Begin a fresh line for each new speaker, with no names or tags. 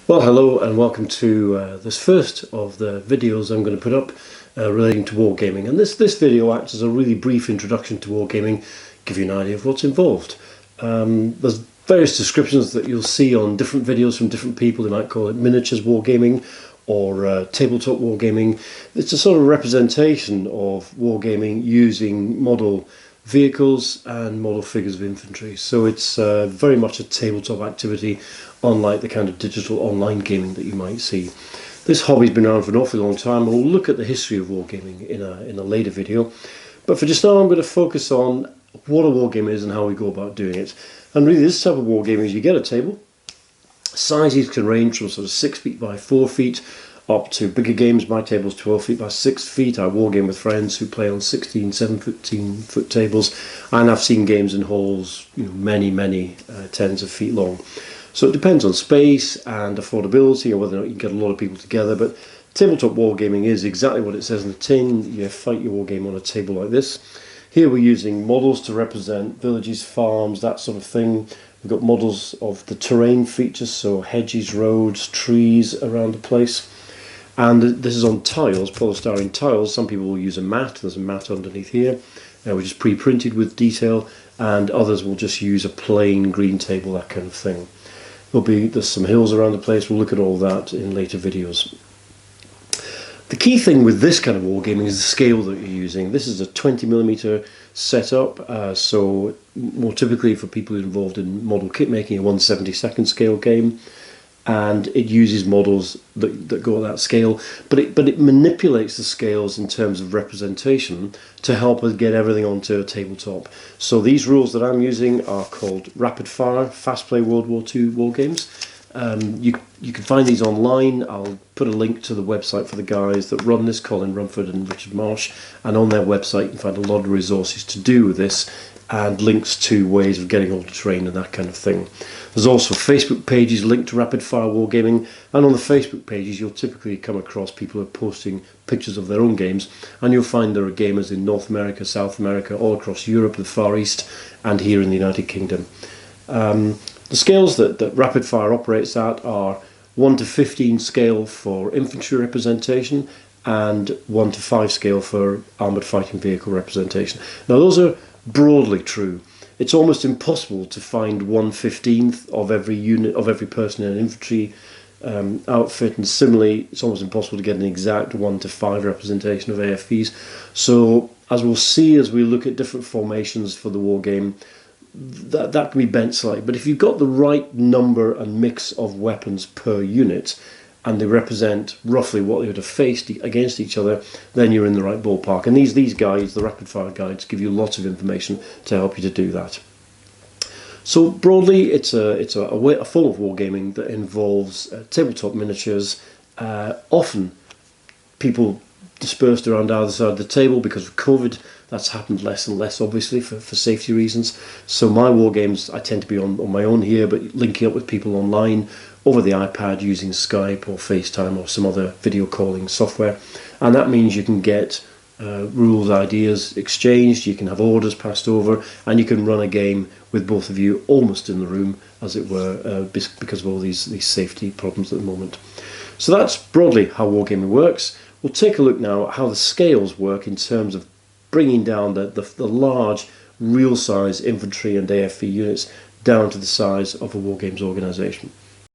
Well, hello and welcome to this first of the videos I'm going to put up relating to wargaming. And this video acts as a really brief introduction to wargaming, give you an idea of what's involved. There's various descriptions that you'll see on different videos from different people. They might call it miniatures wargaming or tabletop wargaming. It's a sort of representation of wargaming using model vehicles and model figures of infantry. So it's very much a tabletop activity, unlike the kind of digital online gaming that you might see. This hobby's been around for an awfully long time, and we'll look at the history of wargaming in a later video. But for just now, I'm going to focus on what a wargame is and how we go about doing it. And really, this type of wargaming is you get a table. Sizes can range from sort of 6 feet by 4 feet up to bigger games. My table's 12 feet by 6 feet. I wargame with friends who play on 16, 17 foot tables, and I've seen games in halls, many tens of feet long. So it depends on space and affordability, or whether or not you can get a lot of people together. But tabletop wargaming is exactly what it says in the tin. You fight your wargame on a table like this. Here we're using models to represent villages, farms, that sort of thing. We've got models of the terrain features, so hedges, roads, trees around the place. And this is on tiles, polystyrene tiles. Some people will use a mat. There's a mat underneath here, which is pre-printed with detail, and others will just use a plain green table, that kind of thing. There's some hills around the place. We'll look at all that in later videos. The key thing with this kind of wargaming is the scale that you're using. This is a 20mm setup, so more typically for people involved in model kit making, a 1/72 scale game. And it uses models that go at that scale, but it manipulates the scales in terms of representation to help us get everything onto a tabletop. So these rules that I'm using are called rapid fire, fast play World War II war games. You can find these online. I'll put a link to the website for the guys that run this, Colin Rumford and Richard Marsh, and on their website you can find a lot of resources to do with this, and links to ways of getting all the terrain and that kind of thing. There's also Facebook pages linked to rapid fire wargaming, and on the Facebook pages you'll typically come across people who are posting pictures of their own games, and you'll find there are gamers in North America, South America, all across Europe, the Far East, and here in the United Kingdom. The scales that rapid fire operates at are 1/15 scale for infantry representation and 1/5 scale for armoured fighting vehicle representation. Now those are broadly true. It's almost impossible to find 1/15 of every unit of every person in an infantry outfit, and similarly it's almost impossible to get an exact 1/5 representation of AFVs. So as we'll see as we look at different formations for the war game, that can be bent slightly. But if you've got the right number and mix of weapons per unit, and they represent roughly what they would have faced against each other, then you're in the right ballpark. And these guides, the rapid fire guides, give you lots of information to help you to do that. So broadly, it's a form of wargaming that involves tabletop miniatures, often people dispersed around either side of the table. Because of COVID, that's happened less and less, obviously, for safety reasons. So my war games, I tend to be on my own here, but linking up with people online over the iPad using Skype or FaceTime or some other video calling software. And that means you can get rules, ideas exchanged, you can have orders passed over, and you can run a game with both of you almost in the room, as it were, because of all these safety problems at the moment. So that's broadly how wargaming works. We'll take a look now at how the scales work in terms of bringing down the large real size infantry and AFV units down to the size of a wargames organisation.